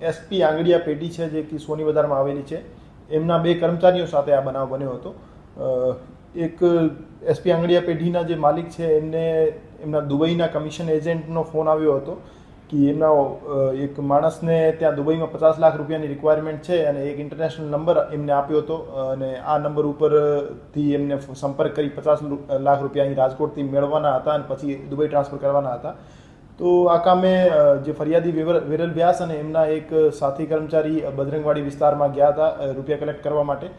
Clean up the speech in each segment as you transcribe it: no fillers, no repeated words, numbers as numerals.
SP આંગડિયા પેઢી છે જે કે સોની બજારમાં આવેલી છે, એમના 2 કર્મચારીઓ સાથે આ બનાવ બન્યો હતો. એક એસપી આંગડિયા પેઢીના જે માલિક છે એમને એમના દુબઈના કમિશન એજન્ટનો ફોન આવ્યો હતો કે એમના એક માણસને ત્યાં દુબઈમાં 50 લાખ રૂપિયાની રિક્વાયરમેન્ટ છે અને એક ઇન્ટરનેશનલ નંબર એમને આપ્યો હતો અને આ નંબર ઉપરથી એમને સંપર્ક કરી 50 લાખ રૂપિયા અહીં રાજકોટથી મેળવવાના હતા અને પછી દુબઈ ટ્રાન્સફર કરવાના હતા. તો આ કામે જે ફરિયાદી વિરલ વ્યાસ અને એમના એક સાથી કર્મચારી બજરંગવાડી વિસ્તારમાં ગયા હતા રૂપિયા કલેક્ટ કરવા માટે.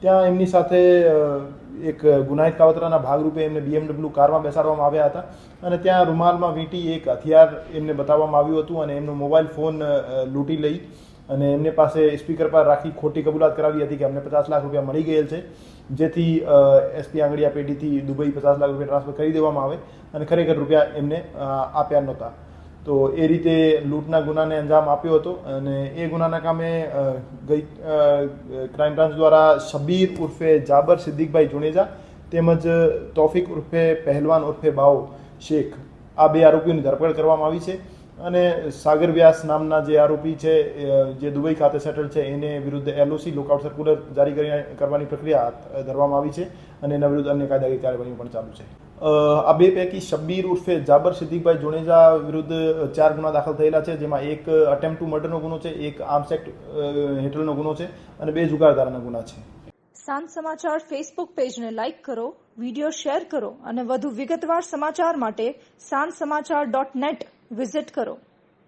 ત્યાં એમની સાથે એક ગુનાહિત કાવતરાના ભાગરૂપે એમને BMW કારમાં બેસાડવામાં આવ્યા હતા અને ત્યાં રૂમાલમાં વીંટી એક હથિયાર એમને બતાવવામાં આવ્યું હતું અને એમનો મોબાઈલ ફોન લૂંટી લઈ અને એમને પાસે સ્પીકર પર રાખી ખોટી કબૂલાત કરાવી હતી કે અમને 50 લાખ રૂપિયા મળી ગયેલ છે, જેથી એસપી આંગડિયા પેઢીથી દુબઈ 50 લાખ રૂપિયા ટ્રાન્સફર કરી દેવામાં આવે અને ખરેખર રૂપિયા એમને આપ્યા નહોતા. તો એ રીતે લૂંટના ગુનાને અંજામ આપ્યો હતો અને એ ગુનાના કામે ગઈ ક્રાઇમ બ્રાન્ચ દ્વારા શબીર ઉર્ફે જાબર સિદ્દીકભાઈ જુણેજા તેમજ તોફિક ઉર્ફે પહેલવાન ઉર્ફે બાવો શેખ આ 2 આરોપીઓની ધરપકડ કરવામાં આવી છે અને સાગર વ્યાસ નામના જે આરોપી છે જે દુબઈ ખાતે સેટલ છે એને વિરુદ્ધ LOC લોકઆઉટ સર્ક્યુલર જારી કરવાની પ્રક્રિયા હાથ ધરવામાં આવી છે અને એના વિરુદ્ધ અન્ય કાયદાકીય કાર્યવાહી પણ ચાલુ છે. આ 2 પૈકી શબ્બીર ઉર્ફે જાબર સિદ્દીકભાઈ જુણેજા વિરુદ્ધ 4 ગુના દાખલ થયેલા છે, જેમાં એક અટેમ્પ્ટ ટુ મર્ડરનો ગુનો છે, એક આર્મ્સ એક્ટ હેઠળનો ગુનો છે અને 2 જુગારધારાના ગુના છે. સાંજ સમાચાર ફેસબુક પેજને લાઇક કરો, વિડીયો શેર કરો અને વધુ વિગતવાર સમાચાર માટે sanssamachar.net વિઝિટ કરો.